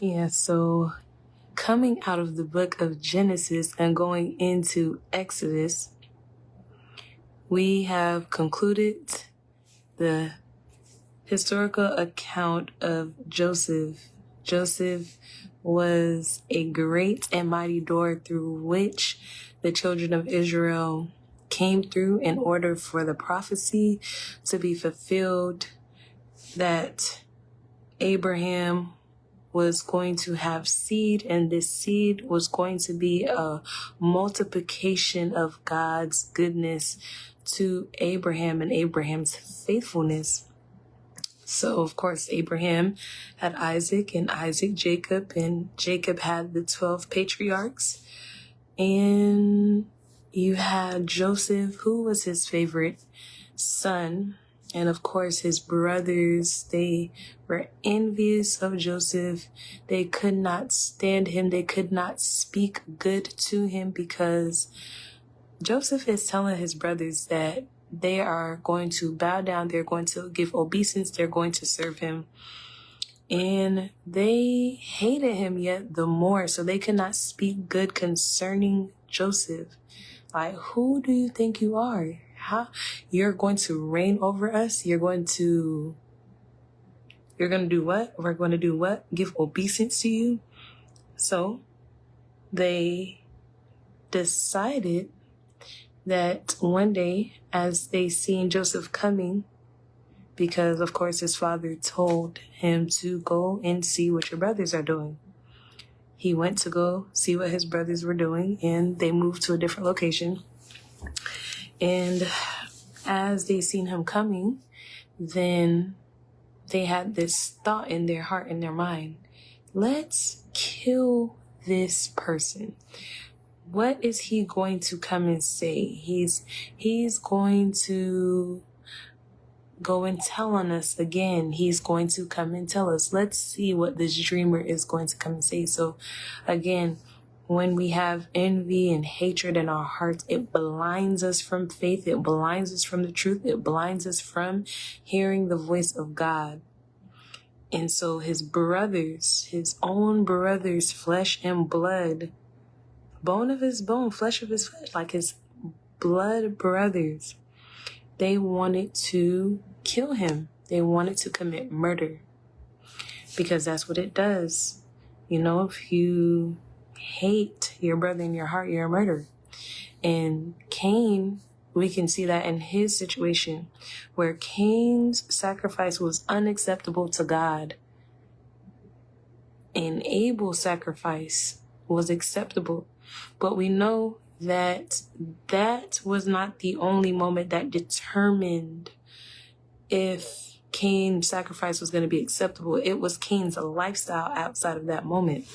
Yeah, so coming out of the book of Genesis and going into Exodus, we have concluded the historical account of Joseph. Joseph was a great and mighty door through which the children of Israel came through in order for the prophecy to be fulfilled that Abraham was going to have seed, and this seed was going to be a multiplication of God's goodness to Abraham and Abraham's faithfulness. So, of course, Abraham had Isaac, and Isaac Jacob, and Jacob had the 12 patriarchs. And you had Joseph, who was his favorite son. And of course, his brothers, they were envious of Joseph. They could not stand him. They could not speak good to him because Joseph is telling his brothers that they are going to bow down. They're going to give obeisance. They're going to serve him. And they hated him yet the more, so they could not speak good concerning Joseph. Like, who do you think you are? How you're going to reign over us? You're going to do what? We're going to do what? Give obeisance to you? So they decided that one day, as they seen Joseph coming, because of course his father told him to go and see what your brothers are doing. He went to go see what his brothers were doing, and they moved to a different location. And as they seen him coming, then they had this thought in their heart and their mind. Let's kill this person. What is he going to come and say? He's going to go and tell on us again. He's going to come and tell us. Let's see what this dreamer is going to come and say. So again, when we have envy and hatred in our hearts, it blinds us from faith. It blinds us from the truth. It blinds us from hearing the voice of God. And so his brothers, his own brothers, flesh and blood, bone of his bone, flesh of his flesh, like his blood brothers, they wanted to kill him. They wanted to commit murder, because that's what it does. You know, if you hate your brother in your heart, you're a murderer. And Cain, we can see that in his situation, where Cain's sacrifice was unacceptable to God, and Abel's sacrifice was acceptable. But we know that that was not the only moment that determined if Cain's sacrifice was going to be acceptable. It was Cain's lifestyle outside of that moment.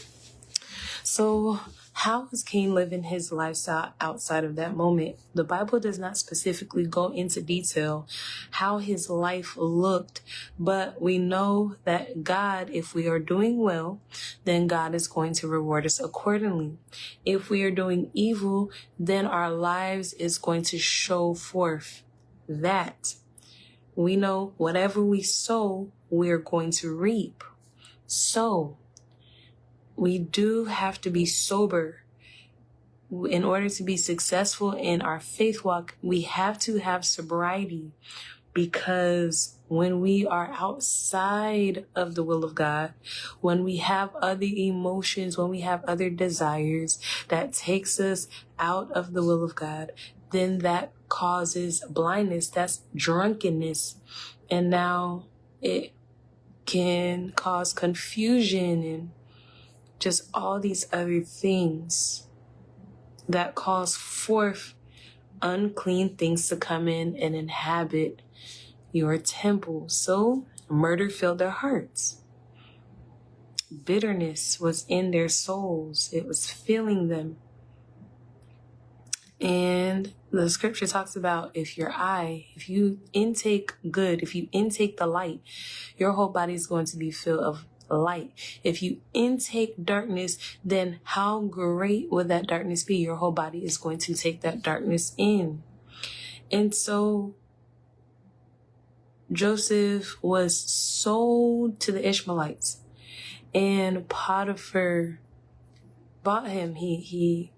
So how was Cain living his lifestyle outside of that moment? The Bible does not specifically go into detail how his life looked, but we know that God, if we are doing well, then God is going to reward us accordingly. If we are doing evil, then our lives is going to show forth that. We know whatever we sow, we're going to reap. So we do have to be sober. In order to be successful in our faith walk, we have to have sobriety, because when we are outside of the will of God, when we have other emotions, when we have other desires that takes us out of the will of God, then that causes blindness. That's drunkenness. And now it can cause confusion and just all these other things that cause forth unclean things to come in and inhabit your temple. So murder filled their hearts. Bitterness was in their souls. It was filling them. And the scripture talks about if you intake good, if you intake the light, your whole body is going to be filled of light. If you intake darkness, then how great would that darkness be? Your whole body is going to take that darkness in. And so Joseph was sold to the Ishmaelites. And Potiphar bought him. He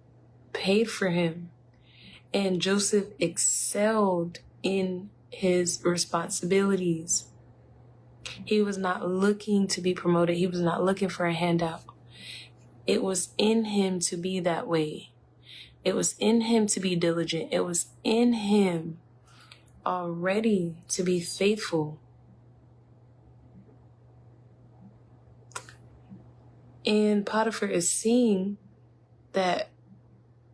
paid for him. And Joseph excelled in his responsibilities. He was not looking to be promoted. He was not looking for a handout. It was in him to be that way. It was in him to be diligent. It was in him already to be faithful. And Potiphar is seeing that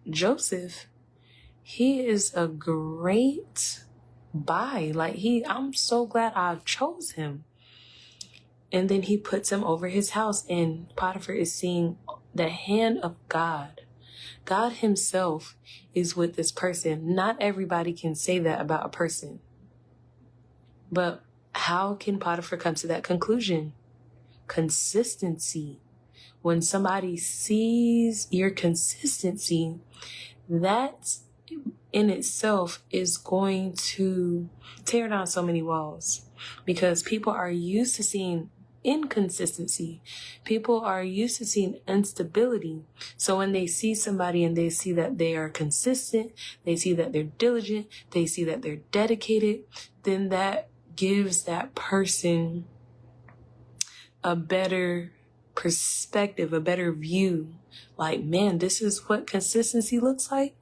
Joseph, he is a great buy. Like I'm so glad I chose him. And then he puts him over his house, and Potiphar is seeing the hand of God. God himself is with this person. Not everybody can say that about a person. But how can Potiphar come to that conclusion? Consistency. When somebody sees your consistency, that in itself is going to tear down so many walls, because people are used to seeing inconsistency. People are used to seeing instability. So when they see somebody and they see that they are consistent, they see that they're diligent, they see that they're dedicated, then that gives that person a better perspective, a better view. Like, man, this is what consistency looks like.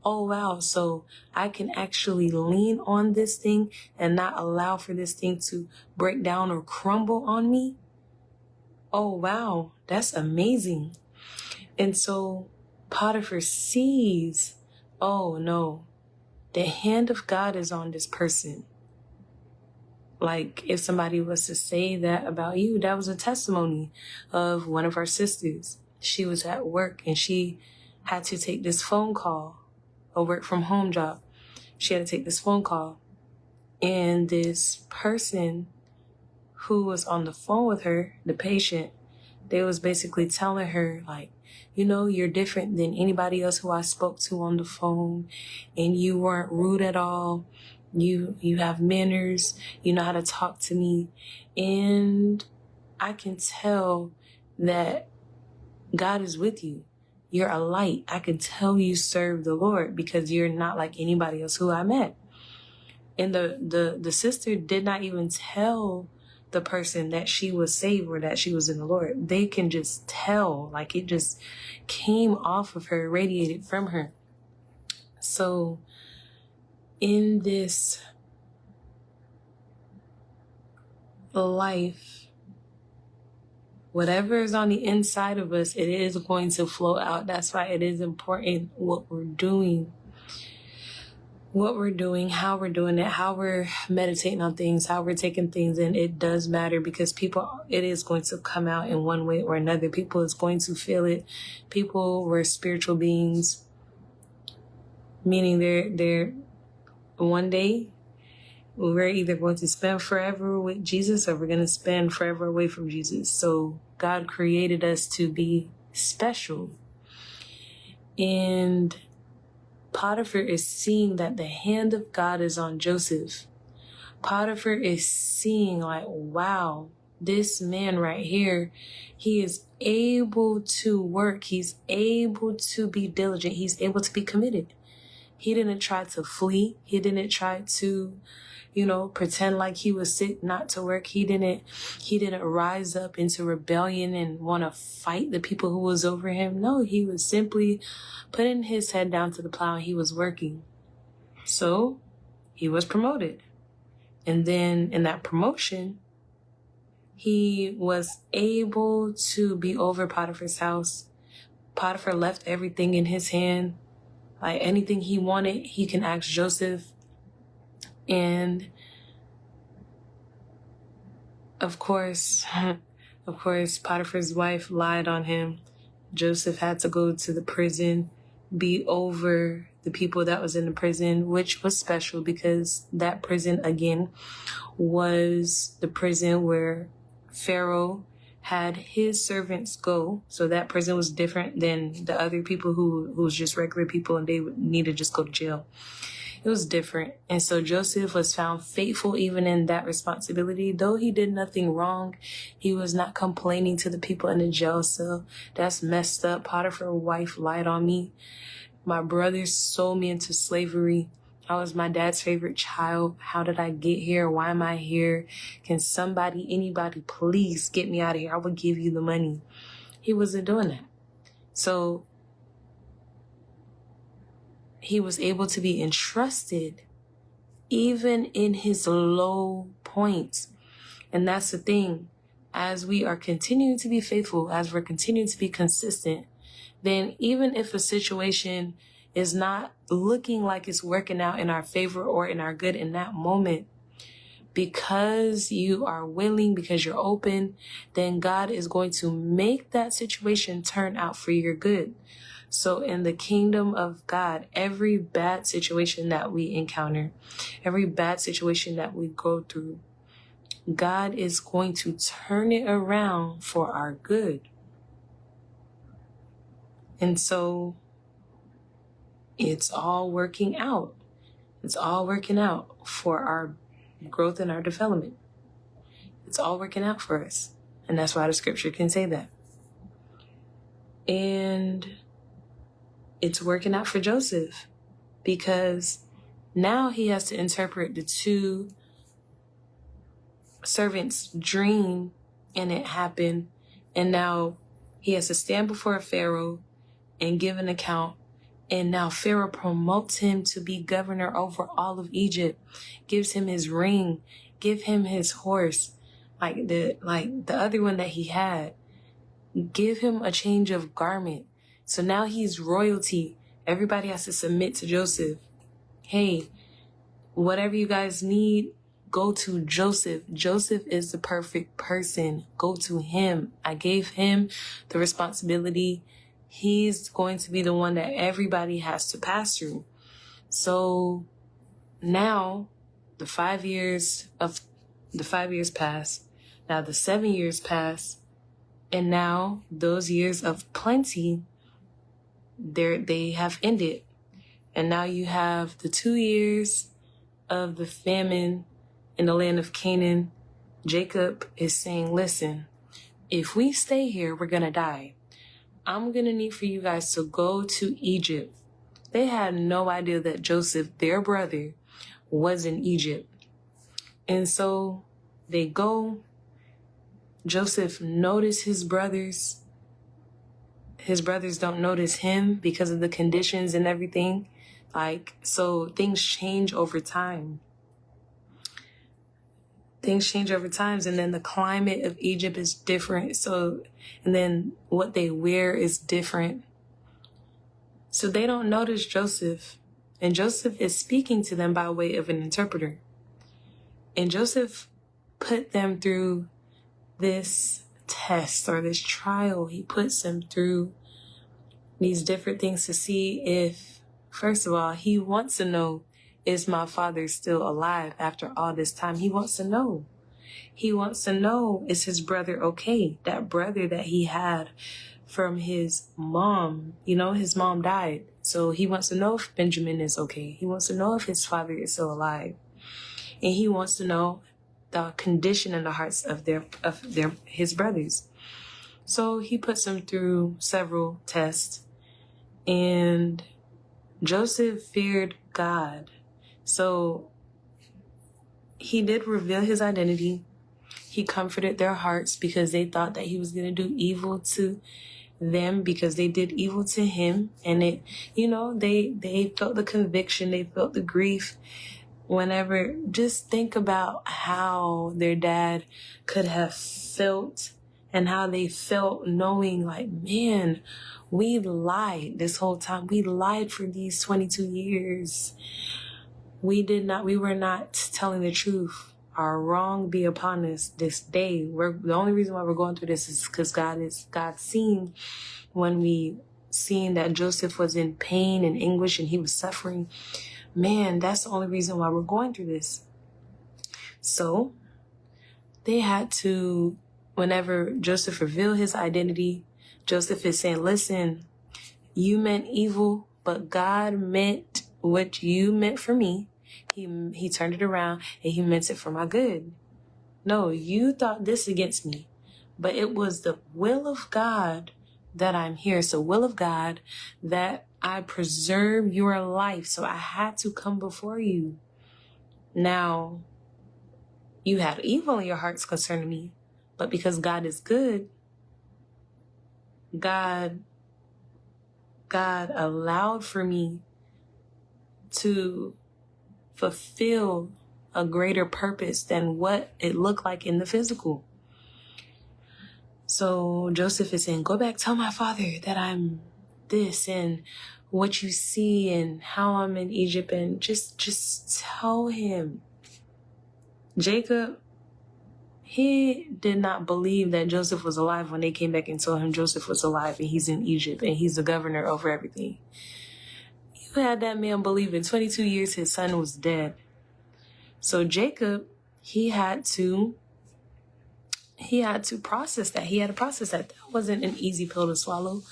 Oh, wow. So I can actually lean on this thing and not allow for this thing to break down or crumble on me. Oh, wow. That's amazing. And so Potiphar sees, oh no, the hand of God is on this person. Like, if somebody was to say that about you, that was a testimony of one of our sisters. She was at work and she had to take this phone call, a work from home job. She had to take this phone call. And this person who was on the phone with her, the patient, they was basically telling her, like, you know, you're different than anybody else who I spoke to on the phone, and you weren't rude at all. You have manners. You know how to talk to me. And I can tell that God is with you. You're a light. I can tell you serve the Lord because you're not like anybody else who I met. And the sister did not even tell the person that she was saved or that she was in the Lord. They can just tell, like it just came off of her, radiated from her. So in this life, whatever is on the inside of us, it is going to flow out. That's why it is important what we're doing, how we're doing it, how we're meditating on things, how we're taking things in. It does matter because it is going to come out in one way or another. People is going to feel it. People were spiritual beings, meaning they're one day we're either going to spend forever with Jesus or we're going to spend forever away from Jesus. So God created us to be special. And Potiphar is seeing that the hand of God is on Joseph. Potiphar is seeing like, wow, this man right here, he is able to work. He's able to be diligent. He's able to be committed. He didn't try to flee. He didn't try to, pretend like he was sick not to work. He didn't rise up into rebellion and want to fight the people who was over him. No, he was simply putting his head down to the plow and he was working. So he was promoted. And then in that promotion, he was able to be over Potiphar's house. Potiphar left everything in his hand. Like anything he wanted, he can ask Joseph. And of course, Potiphar's wife lied on him. Joseph had to go to the prison, be over the people that was in the prison, which was special because that prison, again, was the prison where Pharaoh had his servants go. So that prison was different than the other people who was just regular people and they would need to just go to jail. It was different. And so Joseph was found faithful even in that responsibility. Though he did nothing wrong, he was not complaining to the people in the jail cell. That's messed up. Potiphar's wife lied on me. My brothers sold me into slavery. I was my dad's favorite child. How did I get here? Why am I here? Can somebody, anybody, please get me out of here? I will give you the money. He wasn't doing that. So he was able to be entrusted even in his low points. And that's the thing. As we are continuing to be faithful, as we're continuing to be consistent, then even if a situation is not looking like it's working out in our favor or in our good in that moment, because you are willing, because you're open, then God is going to make that situation turn out for your good. So in the kingdom of God, every bad situation that we encounter, every bad situation that we go through, God is going to turn it around for our good. And so it's all working out. It's all working out for our growth and our development. It's all working out for us. And that's why the scripture can say that. And it's working out for Joseph because now he has to interpret the two servants' dream, and it happened. And now he has to stand before Pharaoh and give an account. And now Pharaoh promotes him to be governor over all of Egypt, gives him his ring, give him his horse, like the other one that he had, give him a change of garment. So now he's royalty. Everybody has to submit to Joseph. Hey, whatever you guys need, go to Joseph. Joseph is the perfect person. Go to him. I gave him the responsibility. He's going to be the one that everybody has to pass through. So now the 5 years pass. Now the 7 years pass. And now those years of plenty, they have ended. And now you have the 2 years of the famine in the land of Canaan. Jacob is saying, listen, if we stay here, we're going to die. I'm going to need for you guys to go to Egypt. They had no idea that Joseph, their brother, was in Egypt. And so they go. Joseph noticed his brothers. His brothers don't notice him because of the conditions and everything. So things change over time. Things change over time, and then the climate of Egypt is different. And then what they wear is different. So they don't notice Joseph. And Joseph is speaking to them by way of an interpreter. And Joseph put them through this test or this trial. He puts them through these different things to see if, first of all, he wants to know, is my father still alive after all this time? He wants to know. He wants to know, is his brother okay? That brother that he had from his mom, his mom died. So he wants to know if Benjamin is okay. He wants to know if his father is still alive. And he wants to know the condition in the hearts of his brothers. So he puts them through several tests. And Joseph feared God. So he did reveal his identity. He comforted their hearts because they thought that he was going to do evil to them because they did evil to him. And they felt the conviction. They felt the grief. Just think about how their dad could have felt and how they felt knowing man, we lied this whole time. We lied for these 22 years. We were not telling the truth. Our wrong be upon us this day. The only reason why we're going through this is because God seen when we seen that Joseph was in pain and anguish and he was suffering. Man, that's the only reason why we're going through this. So they had to, whenever Joseph revealed his identity, Joseph is saying, listen, you meant evil, but God meant what you meant for me, he turned it around and he meant it for my good. No, you thought this against me, but it was the will of God that I'm here. It's the will of God that I preserve your life. So I had to come before you. Now, you had evil in your hearts concerning me, but because God is good, God allowed for me to fulfill a greater purpose than what it looked like in the physical. So Joseph is saying, go back, tell my father that I'm this and what you see and how I'm in Egypt, and just tell him. Jacob, he did not believe that Joseph was alive when they came back and told him Joseph was alive and he's in Egypt and he's the governor over everything. You had that man believe in 22 years his son was dead. So Jacob, he had to process that. He had to process that. That wasn't an easy pill to swallow.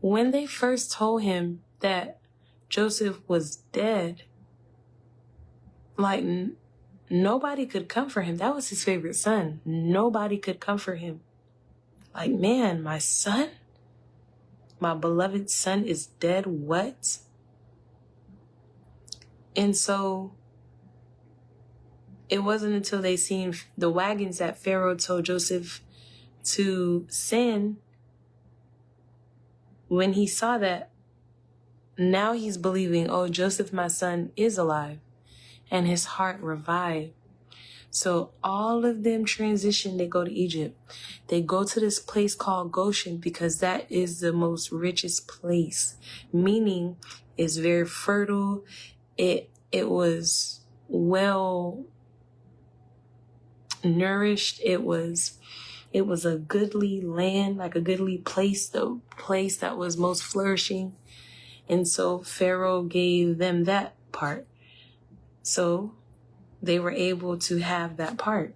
When they first told him that Joseph was dead, like nobody could comfort him. That was his favorite son. Nobody could comfort him. Like, man, my son, my beloved son is dead. What? And so it wasn't until they seen the wagons that Pharaoh told Joseph to send, when he saw that, now he's believing, oh, Joseph, my son, is alive. And his heart revived. So all of them transition, they go to Egypt. They go to this place called Goshen because that is the most richest place, meaning it's very fertile. It was well nourished. It was a goodly land, like a goodly place, the place that was most flourishing. And so Pharaoh gave them that part. So they were able to have that part.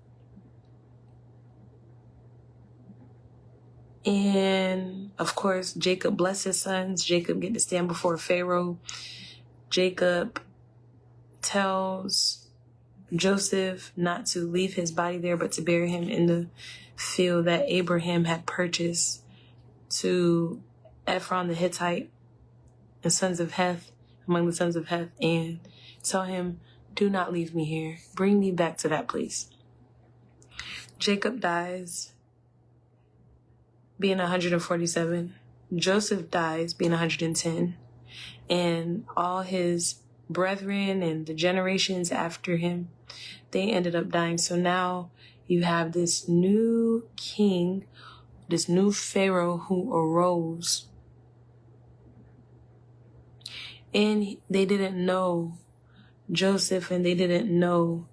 And of course, Jacob blessed his sons. Jacob get to stand before Pharaoh. Jacob tells Joseph not to leave his body there, but to bury him in the field that Abraham had purchased to Ephron the Hittite, the sons of Heth, among the sons of Heth, and tell him, do not leave me here. Bring me back to that place. Jacob dies, being 147. Joseph dies, being 110. And all his brethren and the generations after him, they ended up dying. So now you have this new king, this new Pharaoh who arose. And they didn't know Joseph, and they didn't know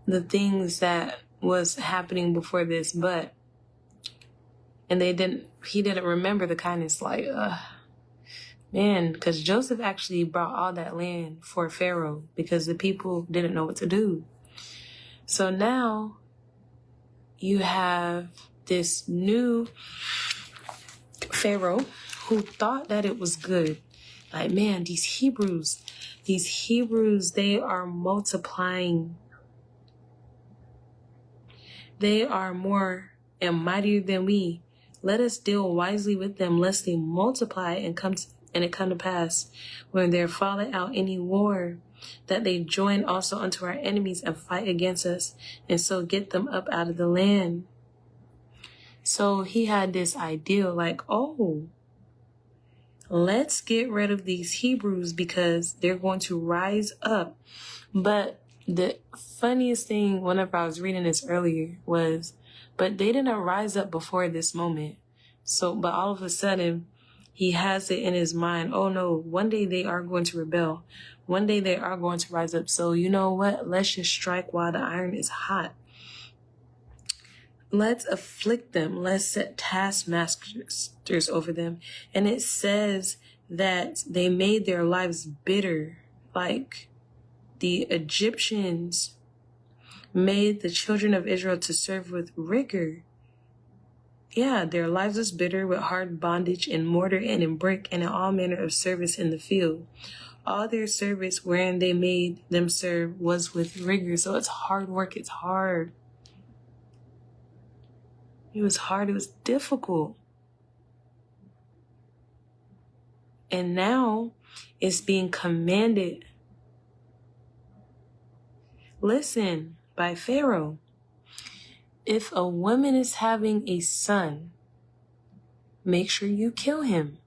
the things that was happening before this, he didn't remember the kindness, like, man, because Joseph actually brought all that land for Pharaoh because the people didn't know what to do. So now you have this new Pharaoh who thought that it was good. Like, man, these Hebrews, they are multiplying. They are more and mightier than we. Let us deal wisely with them, lest they multiply and it come to pass, when there falleth out any war, that they join also unto our enemies and fight against us, and so get them up out of the land. So he had this ideal, like, oh, let's get rid of these Hebrews because they're going to rise up. But the funniest thing, whenever I was reading this earlier, was, but they didn't rise up before this moment. So, but all of a sudden, he has it in his mind, oh no, one day they are going to rebel. One day they are going to rise up. So you know what? Let's just strike while the iron is hot. Let's afflict them. Let's set taskmasters over them. And it says that they made their lives bitter. Like the Egyptians made the children of Israel to serve with rigor. their lives was bitter with hard bondage in mortar and in brick and in all manner of service in the field. All their service wherein they made them serve was with rigor. So it's hard work. It's hard. It was hard. It was difficult. And now it's being commanded. Listen, by Pharaoh. If a woman is having a son, make sure you kill him.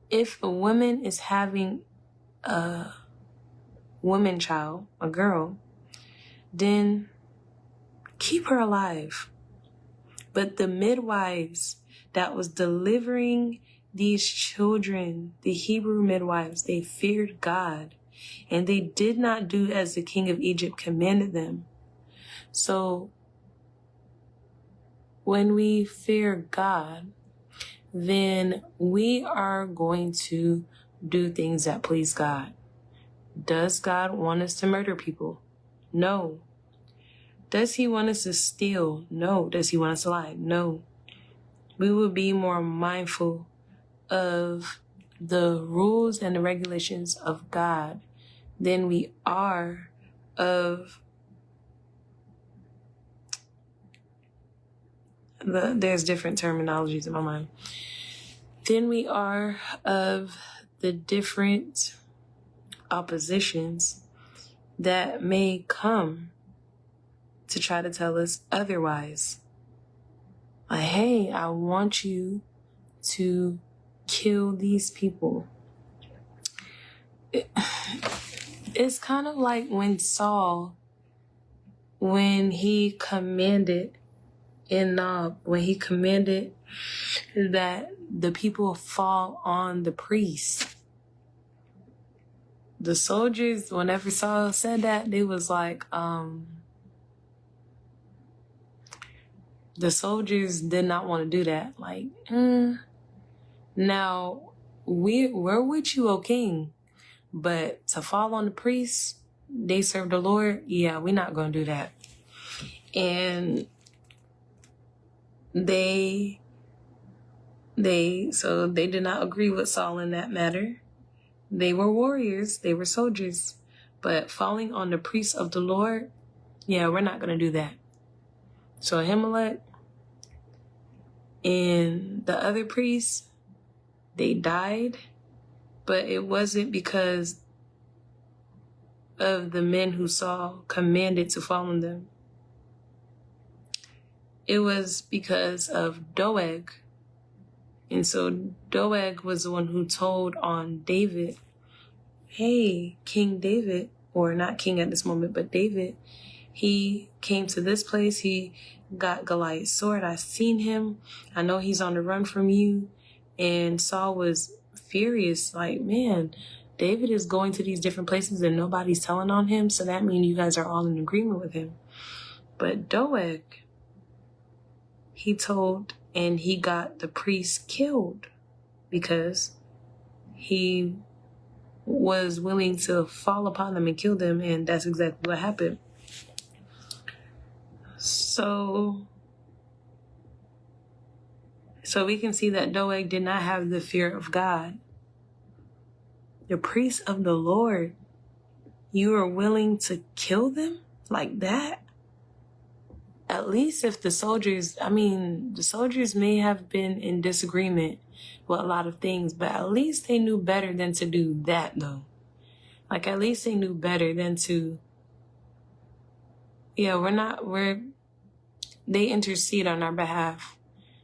If a woman is having a woman child, a girl, then keep her alive. But the midwives that was delivering these children, the Hebrew midwives, they feared God, and they did not do as the king of Egypt commanded them. So when we fear God, then we are going to do things that please God. Does God want us to murder people? No. Does he want us to steal? No. Does he want us to lie? No. We will be more mindful of the rules and the regulations of God than we are of there's different terminologies in my mind. Then we are of the different oppositions that may come to try to tell us otherwise. Like, hey, I want you to kill these people. It's kind of like when Saul, when he commanded in Nob, when he commanded that the people fall on the priests. The soldiers, whenever Saul said that, they was like, the soldiers did not want to do that. Like, now, we're with you, O king, but to fall on the priests, they serve the Lord, yeah, we're not going to do that. And they did not agree with Saul in that matter. They were warriors, they were soldiers, but falling on the priests of the Lord, yeah, we're not going to do that. So Ahimelech and the other priests, they died, but it wasn't because of the men who Saul commanded to fall on them. It was because of Doeg. And so Doeg was the one who told on David, hey, King David, or not king at this moment, but David, he came to this place. He got Goliath's sword. I seen him. I know he's on the run from you. And Saul was furious. Like, man, David is going to these different places and nobody's telling on him. So that means you guys are all in agreement with him. But Doeg, he told, and he got the priest killed because he was willing to fall upon them and kill them. And that's exactly what happened. So we can see that Doeg did not have the fear of God. The priests of the Lord, you are willing to kill them like that? At least if the soldiers may have been in disagreement with a lot of things, but at least they knew better than to do that, though. Like, at least they knew better than to, they intercede on our behalf.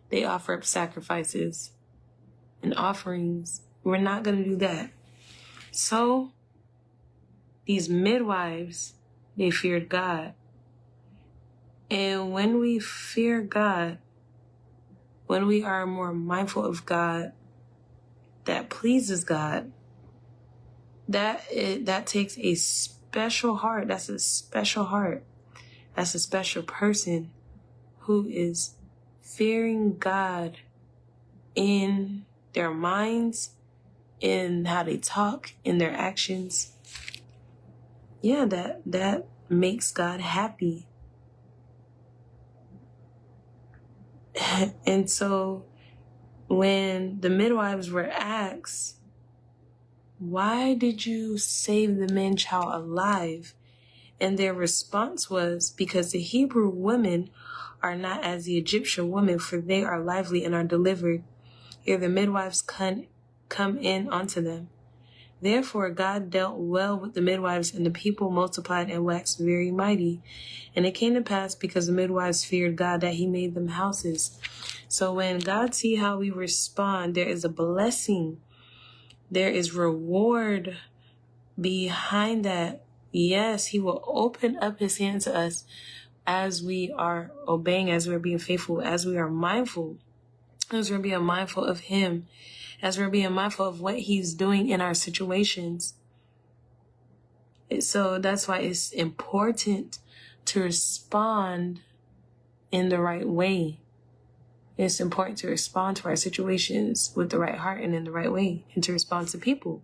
They offer up sacrifices and offerings. We're not going to do that. So, these midwives, they feared God. And when we fear God, when we are more mindful of God, that pleases God, that takes a special heart. That's a special heart. That's a special person who is fearing God in their minds, in how they talk, in their actions. Yeah, that makes God happy. And so when the midwives were asked, why did you save the man-child alive? And their response was, because the Hebrew women are not as the Egyptian women, for they are lively and are delivered ere the midwives come in unto them. Therefore God dealt well with the midwives, and the people multiplied and waxed very mighty. And it came to pass, because the midwives feared God, that he made them houses. So when God see how we respond, there is a blessing. There is reward behind that. Yes, he will open up his hand to us as we are obeying, as we're being faithful, as we are mindful, as we're being mindful of him, as we're being mindful of what he's doing in our situations. So that's why it's important to respond in the right way. It's important to respond to our situations with the right heart and in the right way, and to respond to people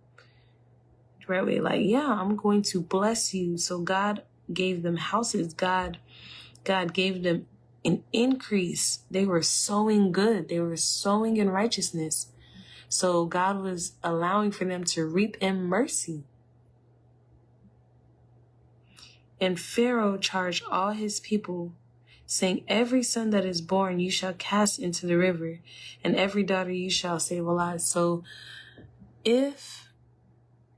the right way. Like, yeah, I'm going to bless you. So God gave them houses. God gave them an increase. They were sowing good. They were sowing in righteousness. So God was allowing for them to reap in mercy. And Pharaoh charged all his people, saying, every son that is born you shall cast into the river, and every daughter you shall save alive. So if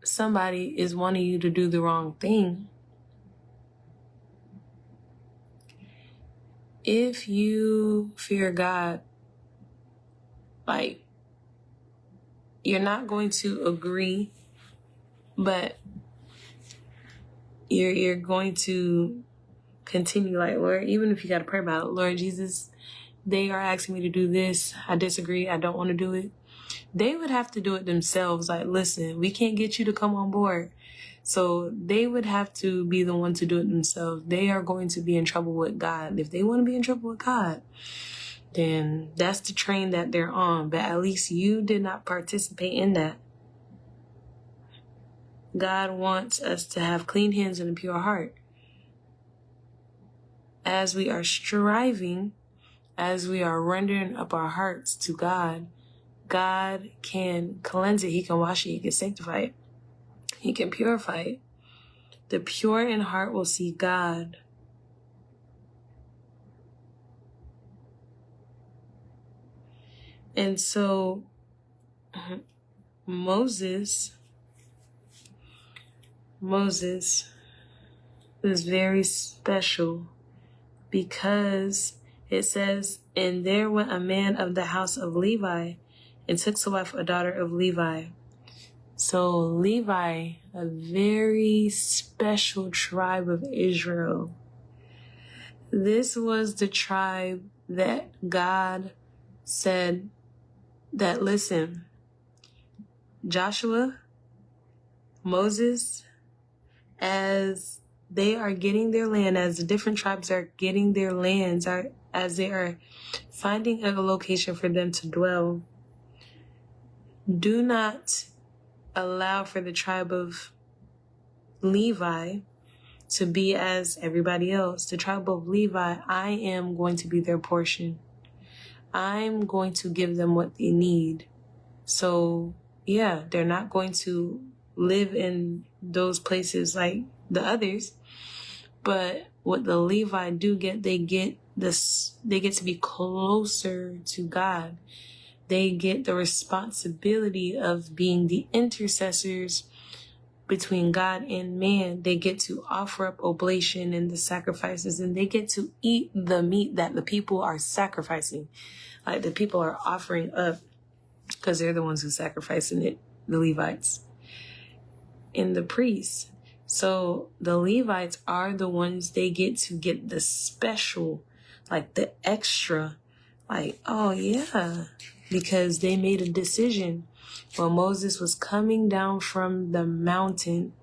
somebody is wanting you to do the wrong thing, if you fear God, like, you're not going to agree, but you're going to continue, like, Lord, even if you got to pray about it, Lord Jesus, they are asking me to do this. I disagree. I don't want to do it. They would have to do it themselves. Like, listen, we can't get you to come on board. So they would have to be the one to do it themselves. They are going to be in trouble with God. If they want to be in trouble with God, then that's the train that they're on. But at least you did not participate in that. God wants us to have clean hands and a pure heart. As we are striving, as we are rendering up our hearts to God, God can cleanse it. He can wash it. He can sanctify it. He can purify it. The pure in heart will see God. And so Moses is very special, because it says, and there went a man of the house of Levi and took to wife a daughter of Levi. So Levi, a very special tribe of Israel. This was the tribe that God said that, listen, Joshua, Moses, as they are getting their land, as the different tribes are getting their lands, as they are finding a location for them to dwell, do not allow for the tribe of Levi to be as everybody else. The tribe of Levi, I am going to be their portion. I'm going to give them what they need. So yeah, they're not going to live in those places like the others, but what the Levi do get, they get to be closer to God. They get the responsibility of being the intercessors between God and man. They get to offer up oblation and the sacrifices, and they get to eat the meat that the people are sacrificing. Like, the people are offering up, because they're the ones who sacrificing it, the Levites and the priests. So the Levites are the ones, they get to get the special, like the extra, like, oh yeah, because they made a decision when Moses was coming down from the mountain,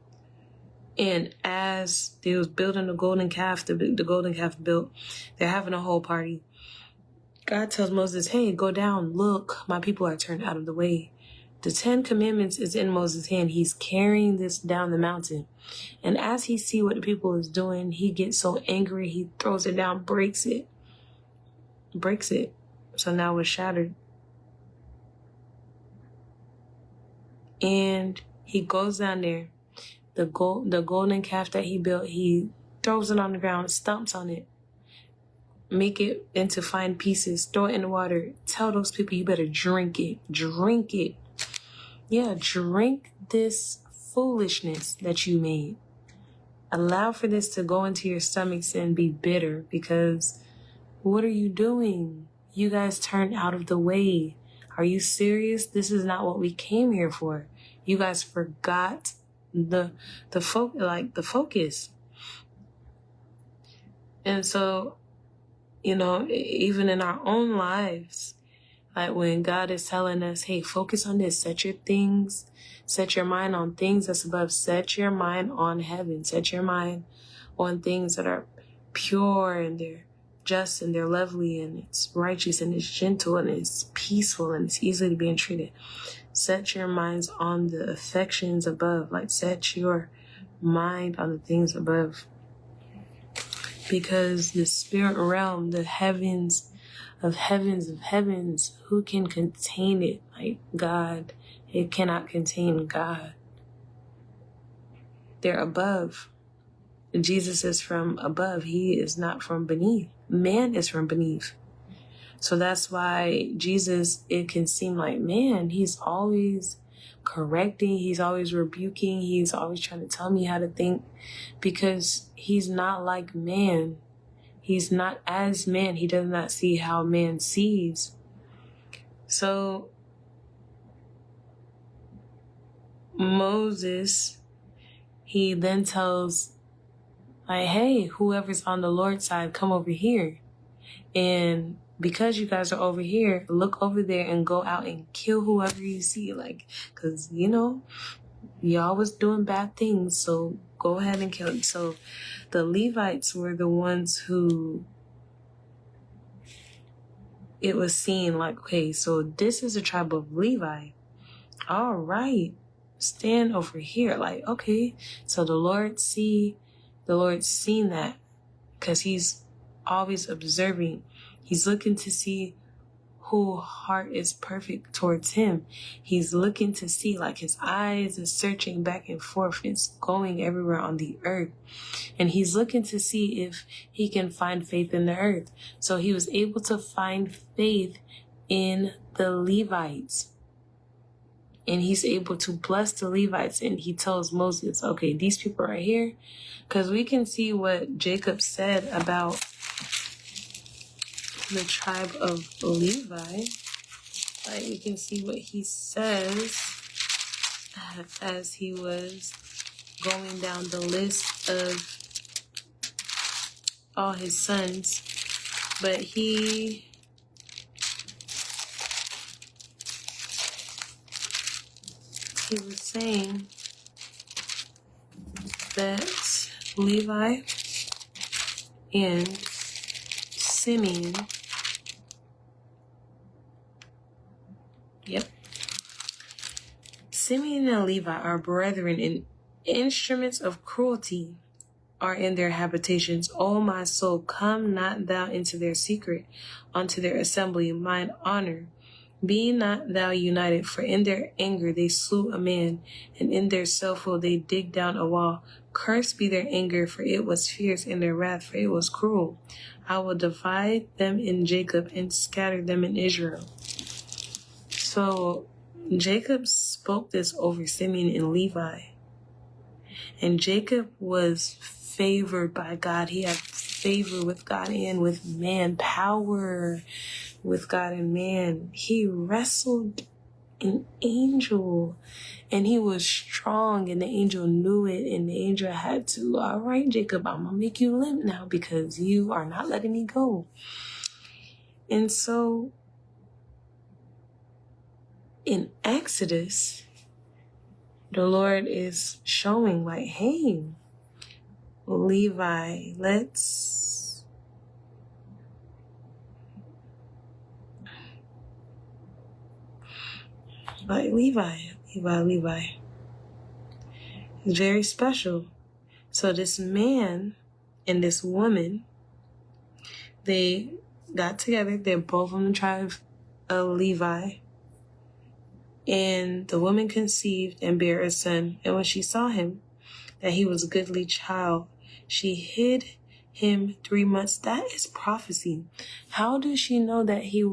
and as they was building the golden calf, the golden calf built, they're having a whole party. God tells Moses, hey, go down, look, my people are turned out of the way. The 10 Commandments is in Moses' hand. He's carrying this down the mountain. And as he see what the people is doing, he gets so angry, he throws it down, breaks it. So now it's shattered. And he goes down there. The golden calf that he built, he throws it on the ground, stomps on it, make it into fine pieces, throw it in the water. Tell those people you better drink it. Drink it. Yeah, drink this foolishness that you made. Allow for this to go into your stomachs and be bitter, because what are you doing? You guys turned out of the way. Are you serious? This is not what we came here for. You guys forgot the focus. And so, even in our own lives, like when God is telling us, hey, focus on this, set your mind on things that's above, set your mind on heaven, set your mind on things that are pure and they're just and they're lovely and it's righteous and it's gentle and it's peaceful and it's easily to be entreated. Set your minds on the affections above, like set your mind on the things above. Because the spirit realm, the heavens of heavens, who can contain it? Like God, it cannot contain God. They're above. Jesus is from above. He is not from beneath. Man is from beneath. So that's why Jesus, it can seem like, man, he's always correcting, he's always rebuking, he's always trying to tell me how to think, because he's not like man. He's not as man. He does not see how man sees. So Moses, he then tells, like, hey, whoever's on the Lord's side, come over here. And because you guys are over here, look over there and go out and kill whoever you see. Like, because, y'all was doing bad things, so go ahead and kill it. So the Levites were the ones who it was seen like, okay, so this is a tribe of Levi. All right, stand over here. Like, okay, so the Lord's seen that, because he's always observing. He's looking to see whose heart is perfect towards him. He's looking to see, like, his eyes is searching back and forth. It's going everywhere on the earth. And he's looking to see if he can find faith in the earth. So he was able to find faith in the Levites. And he's able to bless the Levites. And he tells Moses, okay, these people right here. Because we can see what Jacob said about the tribe of Levi. Like, you can see what he says as he was going down the list of all his sons. But he was saying that Levi and Simeon, Simeon and Levi are brethren, and instruments of cruelty are in their habitations. O my soul, come not thou into their secret, unto their assembly, mine honor. Be not thou united, for in their anger they slew a man, and in their self-will they dig down a wall. Cursed be their anger, for it was fierce, and their wrath, for it was cruel. I will divide them in Jacob and scatter them in Israel. So Jacob spoke this over Simeon and Levi. And Jacob was favored by God. He had favor with God and with man, power with God and man. He wrestled an angel, and he was strong, and the angel knew it, and the angel had to, all right, Jacob, I'm going to make you limp now because you are not letting me go. And so in Exodus, the Lord is showing, like, hey, Levi, let's like Levi. It's very special. So this man and this woman, they got together. They're both from the tribe of Levi. And the woman conceived and bare a son. And when she saw him, that he was a goodly child, she hid him 3 months. That is prophecy. How did she know that he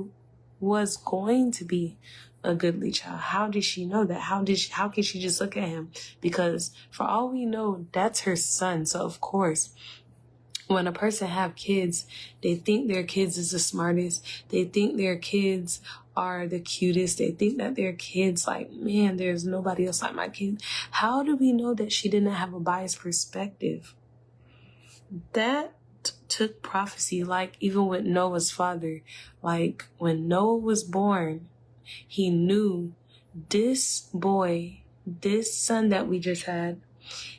was going to be a goodly child? How did she know that? How could she just look at him? Because for all we know, that's her son. So of course, when a person have kids, they think their kids is the smartest. They think their kids are the cutest. They think that their kids, like, man, there's nobody else like my kid. How do we know that she didn't have a biased perspective? That took prophecy, like even with Noah's father. Like when Noah was born, he knew this boy, this son that we just had,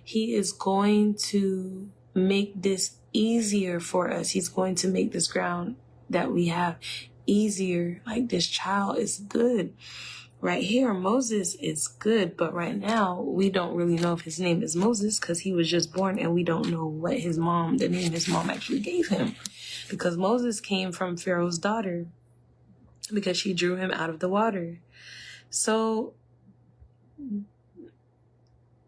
he is going to make this easier for us. He's going to make this ground that we have easier. Like this child is good. Right here, Moses is good, but right now we don't really know if his name is Moses because he was just born and we don't know what the name his mom actually gave him. Because Moses came from Pharaoh's daughter because she drew him out of the water. So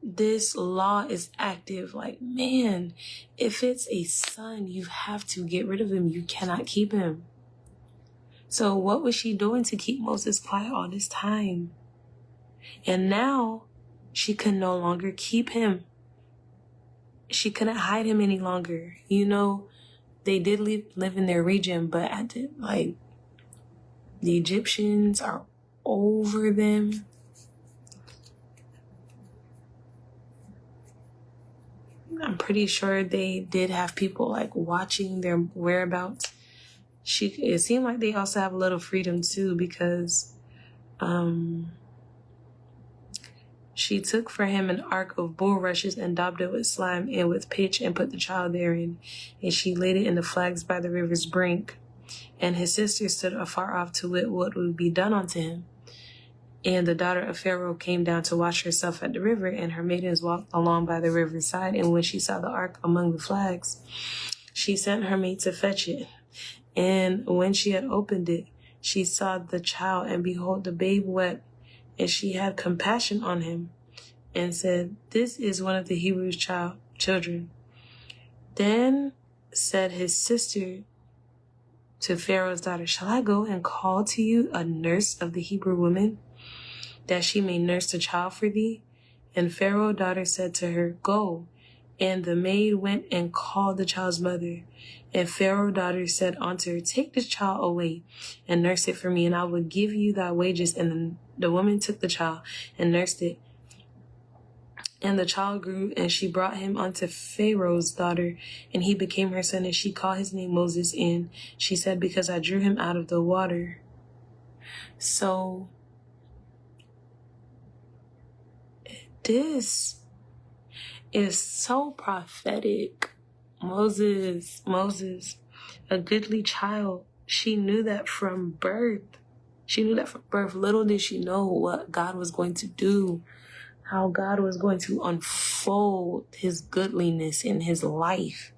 this law is active. Like, man, if it's a son, you have to get rid of him. You cannot keep him. So what was she doing to keep Moses quiet all this time? And now she can no longer keep him. She couldn't hide him any longer. You know, they did live in their region, but the Egyptians are over them. I'm pretty sure they did have people like watching their whereabouts. It seemed like they also have a little freedom too, because she took for him an ark of bulrushes and daubed it with slime and with pitch and put the child therein. And she laid it in the flags by the river's brink. And his sister stood afar off to wit what would be done unto him. And the daughter of Pharaoh came down to wash herself at the river, and her maidens walked along by the river's side. And when she saw the ark among the flags, she sent her maid to fetch it. And when she had opened it, she saw the child, and behold, the babe wept. And she had compassion on him, and said, "This is one of the Hebrews' children." Then said his sister to Pharaoh's daughter, "Shall I go and call to you a nurse of the Hebrew women, that she may nurse the child for thee?" And Pharaoh's daughter said to her, "Go." And the maid went and called the child's mother. And Pharaoh's daughter said unto her, "Take this child away and nurse it for me, and I will give you thy wages." And the woman took the child and nursed it. And the child grew, and she brought him unto Pharaoh's daughter, and he became her son, and she called his name Moses. And she said, "Because I drew him out of the water." So this is so prophetic. Moses, a goodly child. She knew that from birth. Little did she know what God was going to do, how God was going to unfold his goodliness in his life,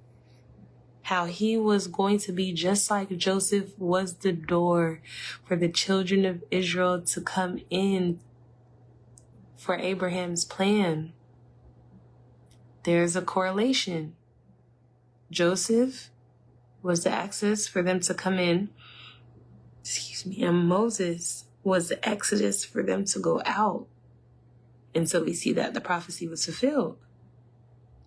how he was going to be just like Joseph was the door for the children of Israel to come in for Abraham's plan. There's a correlation. Joseph was the access for them to come in. And Moses was the exodus for them to go out. And so we see that the prophecy was fulfilled.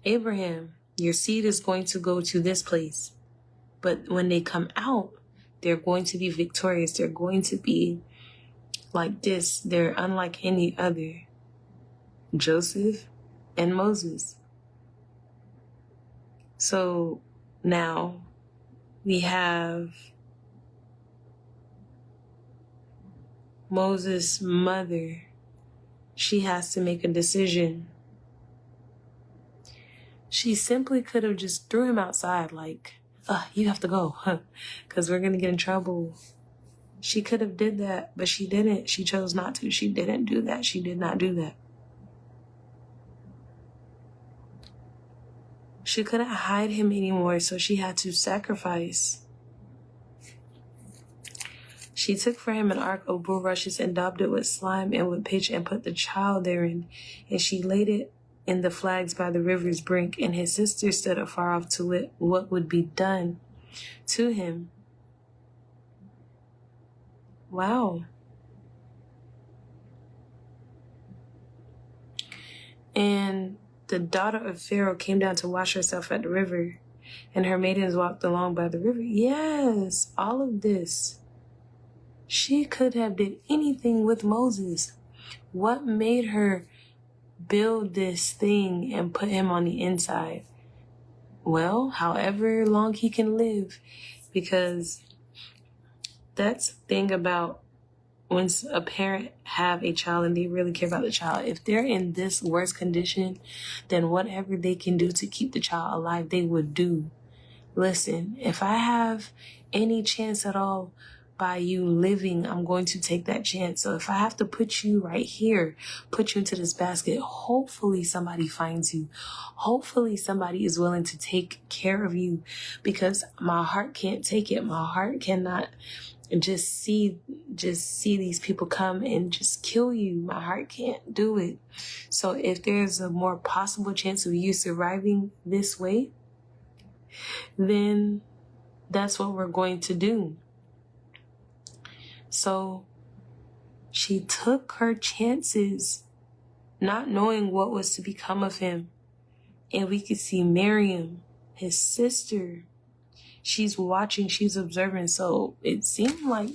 Abraham, your seed is going to go to this place. But when they come out, they're going to be victorious. They're going to be like this. They're unlike any other. Joseph and Moses. So now we have Moses' mother. She has to make a decision. She simply could have just threw him outside like, you have to go, because we're going to get in trouble. She could have did that, but she didn't. She chose not to. She didn't do that. She did not do that. She couldn't hide him anymore, so she had to sacrifice. She took for him an ark of bulrushes and daubed it with slime and with pitch and put the child therein. And she laid it in the flags by the river's brink. And his sister stood afar off to wit what would be done to him. Wow. And the daughter of Pharaoh came down to wash herself at the river, and her maidens walked along by the river. Yes, all of this. She could have did anything with Moses. What made her build this thing and put him on the inside? Well, however long he can live, because that's the thing about when a parent have a child and they really care about the child. If they're in this worse condition, then whatever they can do to keep the child alive, they would do. Listen, if I have any chance at all by you living, I'm going to take that chance. So if I have to put you right here, put you into this basket, hopefully somebody finds you. Hopefully somebody is willing to take care of you, because my heart can't take it. My heart cannot just see these people come and just kill you. My heart can't do it. So if there's a more possible chance of you surviving this way, then that's what we're going to do. So she took her chances, not knowing what was to become of him. And we could see Miriam, his sister. She's watching, she's observing. So it seemed like,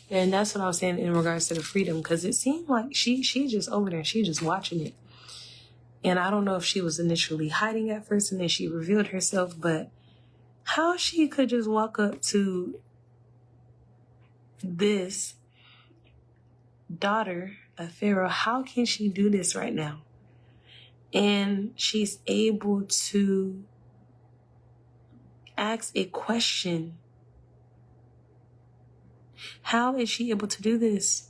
and that's what I was saying in regards to the freedom, because it seemed like she just over there, she just watching it. And I don't know if she was initially hiding at first and then she revealed herself, but how she could just walk up to this daughter of Pharaoh, how can she do this right now? And she's able to ask a question. How is she able to do this?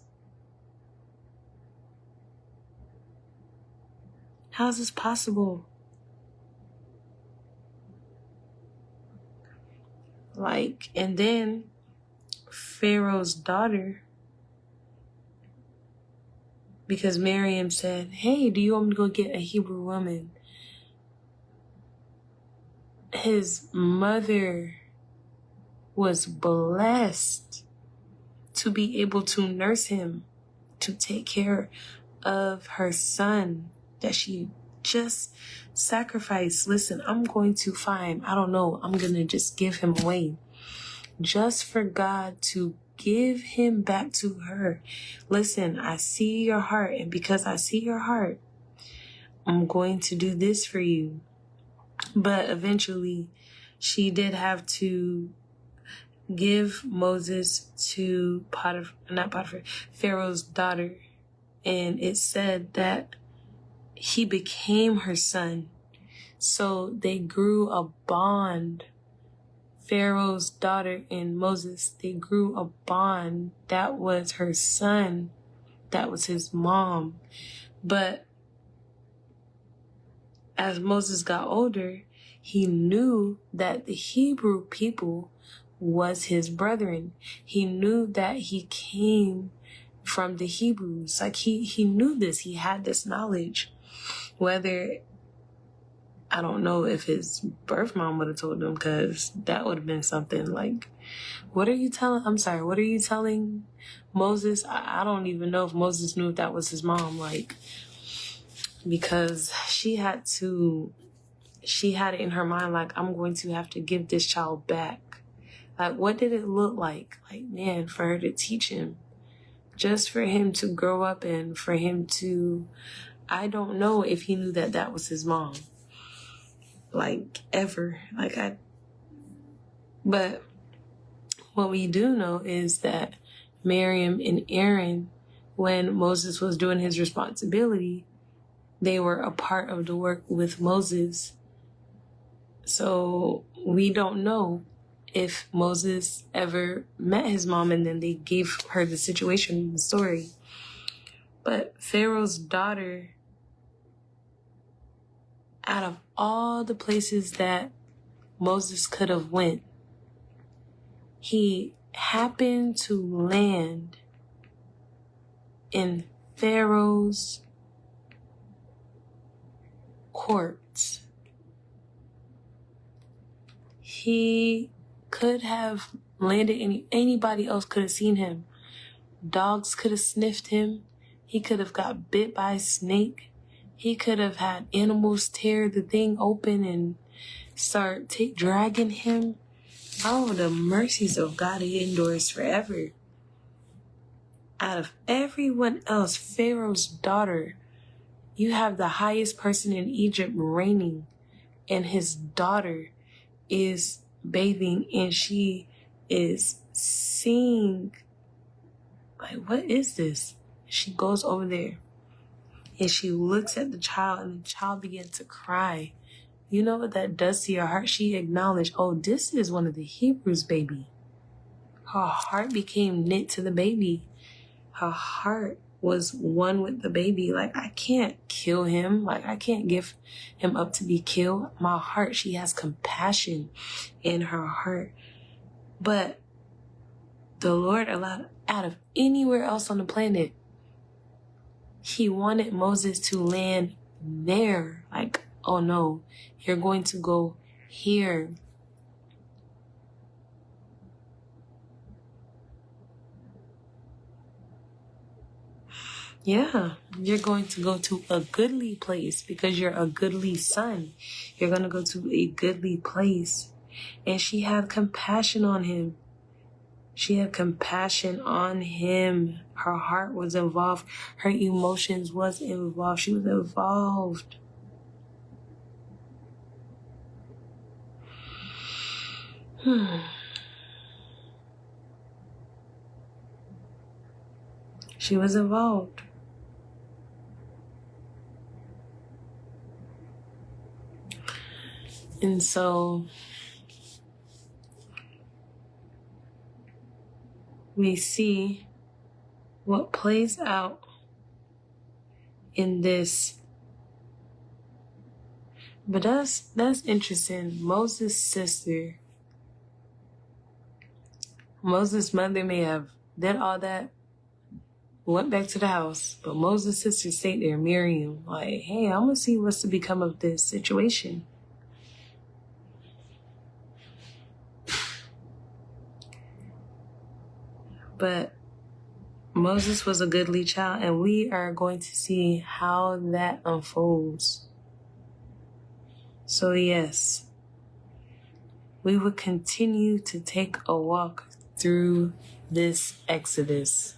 How is this possible? And then Pharaoh's daughter, because Miriam said, hey, do you want me to go get a Hebrew woman? His mother was blessed to be able to nurse him, to take care of her son that she just sacrificed. Listen, I'm going to I'm going to just give him away. Just for God to give him back to her. Listen, I see your heart, and because I see your heart, I'm going to do this for you. But eventually, she did have to give Moses to Pharaoh's daughter. And it said that he became her son. So they grew a bond. Pharaoh's daughter and Moses, they grew a bond. That was her son. That was his mom. But as Moses got older, he knew that the Hebrew people was his brethren. He knew that he came from the Hebrews. He knew this. He had this knowledge. Whether, I don't know if his birth mom would have told him, because that would have been something like, what are you telling Moses? I don't even know if Moses knew if that was his mom, because she had it in her mind, I'm going to have to give this child back. What did it look like? Man, for her to teach him, just for him to grow up and for him to, I don't know if he knew that that was his mom. Ever. But what we do know is that Miriam and Aaron, when Moses was doing his responsibility, they were a part of the work with Moses. So we don't know if Moses ever met his mom and then they gave her the situation, the story. But Pharaoh's daughter, out of all the places that Moses could have went, he happened to land in Pharaoh's courts. He could have landed, anybody else could have seen him. Dogs could have sniffed him. He could have got bit by a snake. He could have had animals tear the thing open and start dragging him. Oh, the mercies of God, He endures forever. Out of everyone else, Pharaoh's daughter, you have the highest person in Egypt reigning, and his daughter is bathing and she is seeing, like, what is this? She goes over there and she looks at the child, and the child begins to cry. You know what that does to your heart? She acknowledged, oh, this is one of the Hebrews' baby. Her heart became knit to the baby. Her heart was one with the baby. Like, I can't kill him. Like, I can't give him up to be killed. My heart, she has compassion in her heart. But the Lord allowed, out of anywhere else on the planet, He wanted Moses to land there. Like, oh no, you're going to go here. Yeah, you're going to go to a goodly place because you're a goodly son. You're going to go to a goodly place. And she had compassion on him. She had compassion on him. Her heart was involved. Her emotions was involved. She was involved. She was involved. And so we see what plays out in this. But that's interesting. Moses' sister, Moses' mother may have did all that, went back to the house, but Moses' sister stayed there, Miriam, like, hey, I'm gonna see what's to become of this situation. But Moses was a goodly child, and we are going to see how that unfolds. So yes, we will continue to take a walk through this Exodus.